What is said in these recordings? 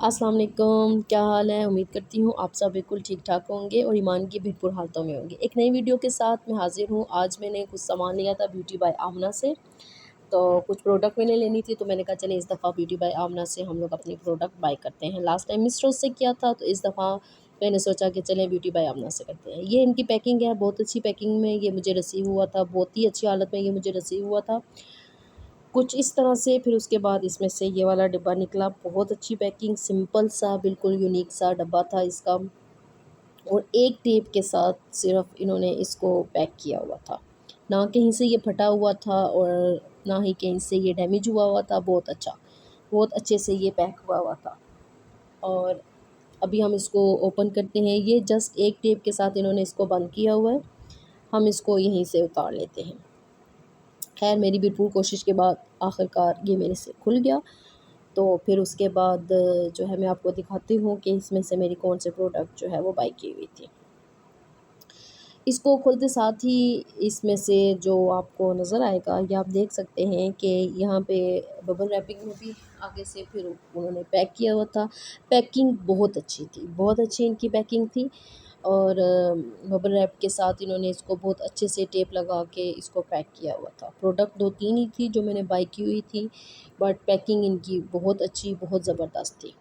अस्सलाम वालेकुम, क्या हाल है? उम्मीद करती हूँ आप सब बिल्कुल ठीक-ठाक होंगे और ईमान की भरपूर हालतों में होंगे। एक नई वीडियो के साथ मैं हाज़िर हूँ। आज मैंने कुछ सामान लिया था ब्यूटी बाय आमना से, तो कुछ प्रोडक्ट मैंने लेनी थी, तो मैंने कहा चलें इस दफ़ा ब्यूटी बाय आमना से हम लोग अपनी प्रोडक्ट बाय करते हैं। लास्ट टाइम मिस रोज़ से किया था, तो इस दफ़ा मैंने सोचा कि चलें ब्यूटी बाय आमना से करते हैं। ये इनकी पैकिंग है, बहुत अच्छी पैकिंग में ये मुझे रिसीव हुआ था, बहुत ही अच्छी हालत में ये मुझे रिसीव हुआ था। कुछ इस तरह से, फिर उसके बाद इसमें से ये वाला डिब्बा निकला, बहुत अच्छी पैकिंग, सिंपल सा बिल्कुल यूनिक सा डब्बा था इसका और एक टेप के साथ सिर्फ इन्होंने इसको पैक किया हुआ था। ना कहीं से ये फटा हुआ था और ना ही कहीं से ये डैमेज हुआ हुआ था, बहुत अच्छा, बहुत अच्छे से ये पैक हुआ हुआ था। और अभी हम इसको ओपन करते हैं। ये जस्ट एक टेप के साथ इन्होंने इसको बंद किया हुआ है, हम इसको यहीं से उतार लेते हैं। खैर मेरी भरपूर कोशिश के बाद आखिरकार ये मेरे से खुल गया। तो फिर उसके बाद जो है मैं आपको दिखाती हूँ कि इसमें से मेरी कौन से प्रोडक्ट जो है वो बाय की हुई थी। इसको खोलते साथ ही इसमें से जो आपको नज़र आएगा, ये आप देख सकते हैं कि यहाँ पे बबल रैपिंग में भी आगे से फिर उन्होंने पैक किया हुआ था। पैकिंग बहुत अच्छी थी, बहुत अच्छी इनकी पैकिंग थी और बबल रैप के साथ इन्होंने इसको बहुत अच्छे से टेप लगा के इसको पैक किया हुआ था। प्रोडक्ट 2-3 ही थी जो मैंने बाय की हुई थी, बट पैकिंग इनकी बहुत अच्छी, बहुत ज़बरदस्त थी।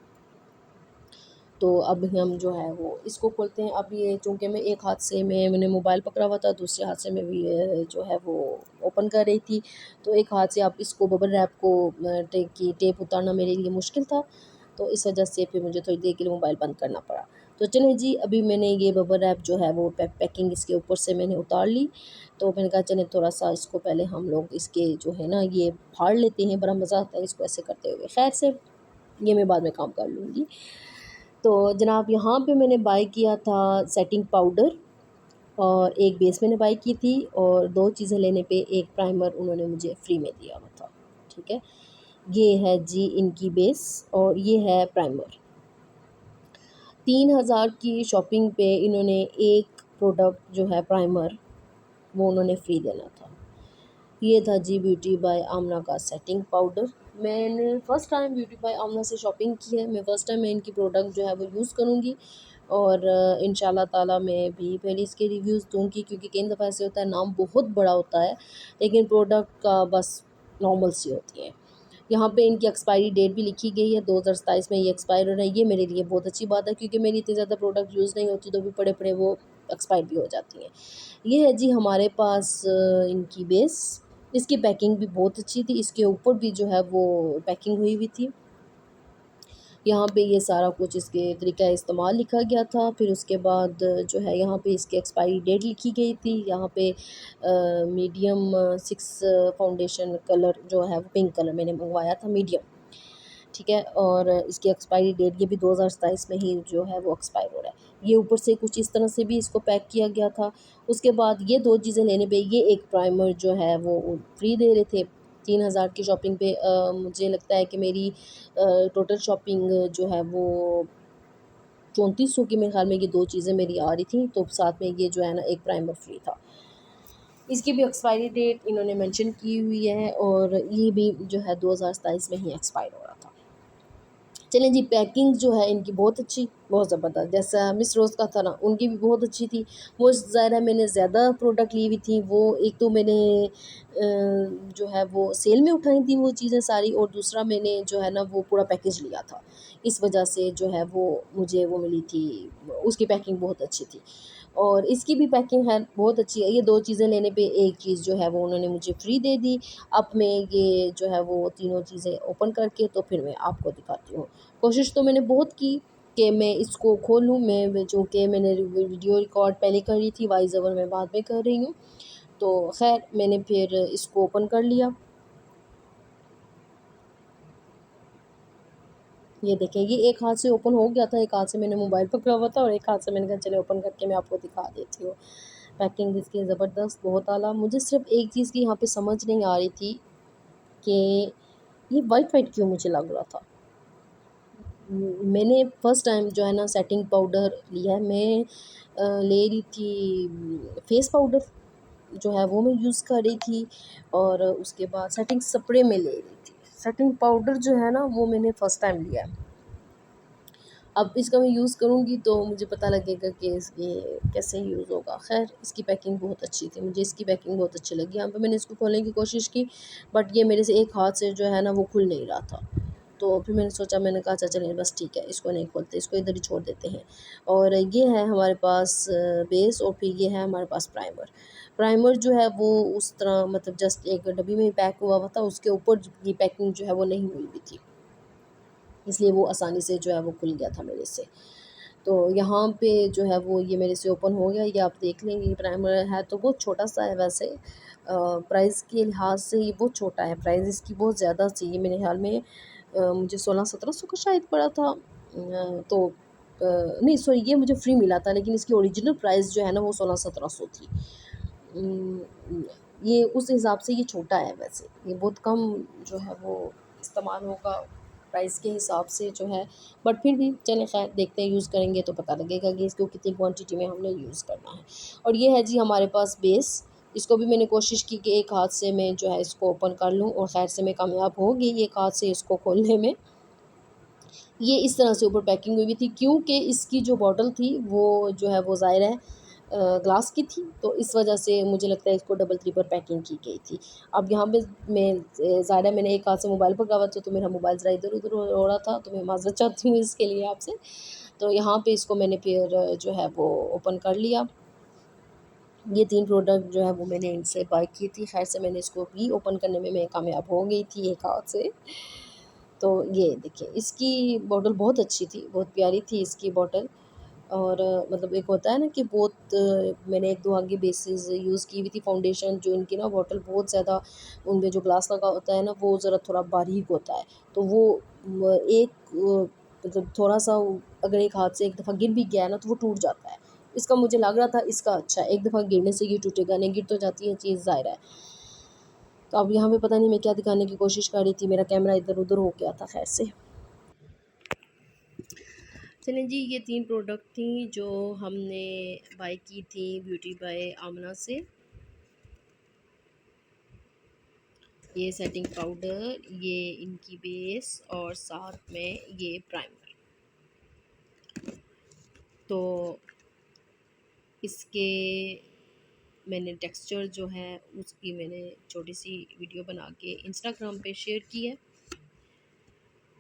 तो अब हम जो है वो इसको खोलते हैं। अब ये चूँकि मैं एक हाथ से मैंने मोबाइल पकड़ा हुआ था, दूसरे हाथ से मैं भी जो है वो ओपन कर रही थी, तो एक हाथ से आप इसको बबल रैप को टेप उतारना मेरे लिए मुश्किल था, तो इस वजह से फिर मुझे थोड़ी देर के लिए मोबाइल बंद करना पड़ा। तो चलें जी, अभी मैंने ये बबल रैप जो है वो पैकिंग इसके ऊपर से मैंने उतार ली। तो मैंने कहा चलें थोड़ा-सा इसको पहले हम लोग इसके जो है ना ये फाड़ लेते हैं, बड़ा मज़ा आता है इसको ऐसे करते हुए। ख़ैर से ये मैं बाद में काम कर लूँगी। तो जनाब यहाँ पे मैंने बाय किया था सेटिंग पाउडर और एक बेस मैंने बाय की थी और 2 चीज़ें लेने पे एक प्राइमर उन्होंने मुझे फ्री में दिया हुआ था, ठीक है। ये है जी इनकी बेस और ये है प्राइमर। 3000 की शॉपिंग पे इन्होंने एक प्रोडक्ट जो है प्राइमर, वो उन्होंने फ्री देना था। ये था जी ब्यूटी बाय आमना का सेटिंग पाउडर। मैंने फ़र्स्ट टाइम ब्यूटी बाय आमना से शॉपिंग की है। मैं फ़र्स्ट टाइम मैं इनकी प्रोडक्ट जो है वो यूज़ करूँगी और इंशाल्लाह ताला मैं भी पहले इसके रिव्यूज़ दूँगी, क्योंकि कई दफ़ा ऐसे होता है नाम बहुत बड़ा होता है लेकिन प्रोडक्ट का बस नॉर्मल सी होती है। यहाँ पे इनकी एक्सपायरी डेट भी लिखी गई है, 2027 में ये एक्सपायर हो रहा है। ये मेरे लिए बहुत अच्छी बात है, क्योंकि मेरी इतनी ज़्यादा प्रोडक्ट यूज़ नहीं होती तो भी पड़े-पड़े वो एक्सपायर भी हो जाती हैं। ये है जी हमारे पास इनकी बेस। इसकी पैकिंग भी बहुत अच्छी थी, इसके ऊपर भी जो है वो पैकिंग हुई हुई थी। यहाँ पे ये सारा कुछ इसके तरीक़ा इस्तेमाल लिखा गया था। फिर उसके बाद जो है यहाँ पे इसकी एक्सपायरी डेट लिखी गई थी। यहाँ पे मीडियम 6 फाउंडेशन कलर जो है वो पिंक कलर मैंने मंगवाया था मीडियम, ठीक है। और इसकी एक्सपायरी डेट ये भी 2027 में ही जो है वो एक्सपायर हो रहा है। ये ऊपर से कुछ इस तरह से भी इसको पैक किया गया था। उसके बाद ये 2 चीज़ें लेने पे ये एक प्राइमर जो है वो फ्री दे रहे थे। 3000 की शॉपिंग पे मुझे लगता है कि मेरी टोटल शॉपिंग जो है वो 3400 की, मेरे ख़्याल में ये 2 चीज़ें मेरी आ रही थी, तो साथ में ये जो है ना एक प्राइमर फ्री था। इसकी भी एक्सपायरी डेट इन्होंने मेंशन की हुई है और ये भी जो है 2027 में ही एक्सपायर हो रहा था। चलें जी, पैकिंग जो है इनकी बहुत अच्छी, बहुत ज़बरदस्त। जैसा मिस रोज़ का था ना, उनकी भी बहुत अच्छी थी। वो ज़ाहिर है मैंने ज़्यादा प्रोडक्ट ली हुई थी, वो एक तो मैंने जो है वो सेल में उठाई थी वो चीज़ें सारी, और दूसरा मैंने जो है ना वो पूरा पैकेज लिया था। इस वजह से जो है वो मुझे वो मिली थी, उसकी पैकिंग बहुत अच्छी थी और इसकी भी पैकिंग है बहुत अच्छी है। ये 2 चीज़ें लेने पे एक चीज़ जो है वो उन्होंने मुझे फ्री दे दी। अब मैं ये जो है वो तीनों चीज़ें ओपन करके तो फिर मैं आपको दिखाती हूँ। कोशिश तो मैंने बहुत की कि मैं इसको खोलूँ, मैं चूँकि मैंने वीडियो रिकॉर्ड पहले करी थी, वॉइस ओवर मैं बाद में कर रही हूँ। तो ख़ैर मैंने फिर इसको ओपन कर लिया। ये देखें, ये एक हाथ से ओपन हो गया था, एक हाथ से मैंने मोबाइल पकड़ा हुआ था और एक हाथ से मैंने कहा चलिए ओपन करके मैं आपको दिखा देती हूँ। पैकिंग इसकी ज़बरदस्त, बहुत आला। मुझे सिर्फ़ एक चीज़ की यहाँ पे समझ नहीं आ रही थी कि ये वाइट-वाइट क्यों मुझे लग रहा था। मैंने फ़र्स्ट टाइम जो है ना सेटिंग पाउडर लिया है। मैं ले रही थी फेस पाउडर जो है वो मैं यूज़ कर रही थी और उसके बाद सेटिंग स्प्रे मैं ले रही थी। सेटिंग पाउडर जो है ना वो मैंने फ़र्स्ट टाइम लिया है। अब इसका मैं यूज़ करूँगी तो मुझे पता लगेगा कि ये कैसे यूज़ होगा। ख़ैर इसकी पैकिंग बहुत अच्छी थी, मुझे इसकी पैकिंग बहुत अच्छी लगी। यहाँ पे मैंने इसको खोलने की कोशिश की, बट ये मेरे से एक हाथ से जो है ना वो खुल नहीं रहा था। तो फिर मैंने सोचा, मैंने कहा अच्छा चलिए बस ठीक है, इसको नहीं खोलते, इसको इधर ही छोड़ देते हैं। और ये है हमारे पास बेस, और फिर ये है हमारे पास प्राइमर। प्राइमर जो है वो उस तरह मतलब जस्ट एक डब्बी में ही पैक हुआ हुआ था, उसके ऊपर ये पैकिंग जो है वो नहीं हुई हुई थी, इसलिए वो आसानी से जो है वो खुल गया था मेरे से। तो यहाँ पे जो है वो ये मेरे से ओपन हो गया। ये आप देख लेंगे, ये प्राइमर है तो बहुत छोटा-सा है वैसे। प्राइस के लिहाज से ये बहुत छोटा है, प्राइस इसकी बहुत ज़्यादा थी। ये मेरे ख़्याल में मुझे 1600-1700 का शायद पड़ा था। तो नहीं सॉरी, ये मुझे फ्री मिला था, लेकिन इसकी ओरिजिनल प्राइस जो है ना वो 1600-1700 थी। उम, ये उस हिसाब से ये छोटा है वैसे, ये बहुत कम जो है वो इस्तेमाल होगा प्राइस के हिसाब से जो है। बट फिर भी चलें, ख़ैर देखते हैं, यूज़ करेंगे तो पता लगेगा कि इसको कितनी क्वांटिटी में हमने यूज़ करना है। और ये है जी हमारे पास बेस। इसको भी मैंने कोशिश की कि एक हाथ से मैं जो है इसको ओपन कर लूँ, और ख़ैर से मैं कामयाब हो गई एक हाथ से इसको खोलने में। ये इस तरह से ऊपर पैकिंग हुई हुई थी, क्योंकि इसकी जो बॉटल थी वो जो है वो ज़ाहिर है ग्लास की थी, तो इस वजह से मुझे लगता है इसको डबल ट्रिपल पैकिंग की गई थी। अब यहाँ पे मैं ज़ाहिर है मैंने एक हाथ से मोबाइल पकड़ा हुआ था, तो मेरा मोबाइल ज़रा इधर-उधर हो रहा था, तो मैं माज़रत चाहती हूँ इसके लिए आपसे। तो यहाँ पे इसको मैंने फिर जो है वो ओपन कर लिया। ये 3 प्रोडक्ट जो है वो मैंने इनसे बाय की थी, ख़ैर से मैंने इसको भी ओपन करने में मैं कामयाब हो गई थी एक हाथ से। तो ये देखिए, इसकी बॉटल बहुत अच्छी थी, बहुत प्यारी थी इसकी बॉटल। और मतलब एक होता है ना कि बहुत मैंने 1-2 आगे बेसेस यूज़ की हुई थी फाउंडेशन, जो इनकी ना बॉटल बहुत ज़्यादा, उनमें जो ग्लास लगा होता है ना वो ज़रा थोड़ा बारीक होता है। तो वो एक मतलब थोड़ा-सा अगर एक हाथ से एक दफ़ा गिर भी गया ना तो वो टूट जाता है। इसका मुझे लग रहा था इसका अच्छा है, एक दफ़ा गिरने से ये टूटेगा नहीं, गिर तो जाती है चीज़ ज़ाहिर है। तो अब यहाँ पे पता नहीं मैं क्या दिखाने की कोशिश कर रही थी, मेरा कैमरा इधर-उधर हो गया था ख़ैर से। चलें जी, ये 3 प्रोडक्ट थी जो हमने बाय की थी ब्यूटी बाय आमना से। ये सेटिंग पाउडर, ये इनकी बेस, और साथ में ये प्राइमर। तो इसके मैंने टेक्सचर जो है उसकी मैंने छोटी सी वीडियो बना के इंस्टाग्राम पे शेयर की है।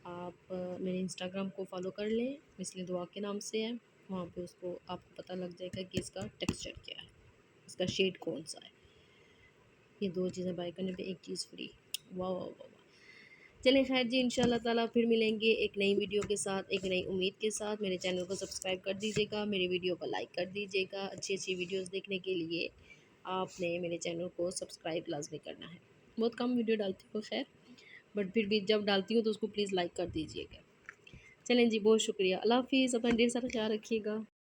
आप मेरे इंस्टाग्राम को फॉलो कर लें, मिसले दुआ के नाम से है। वहाँ पे उसको आपको पता लग जाएगा कि इसका टेक्सचर क्या है, इसका शेड कौन सा है। ये 2 चीज़ें बाय करने पे एक चीज़ फ्री। वाह वाह वाह वाह! चलें खैर जी, इंशाल्लाह ताला फिर मिलेंगे एक नई वीडियो के साथ, एक नई उम्मीद के साथ। मेरे चैनल को सब्सक्राइब कर दीजिएगा, मेरी वीडियो को लाइक कर दीजिएगा। अच्छी-अच्छी वीडियोज़ देखने के लिए आपने मेरे चैनल को सब्सक्राइब लाज़मी करना है। बहुत कम वीडियो डालती हूँ खैर, बट फिर भी जब डालती हूँ तो उसको प्लीज़ लाइक कर दीजिएगा। चलें जी, बहुत शुक्रिया। अल्लाह हाफ़िज़, अपना ढेर सारा ख़्याल रखिएगा।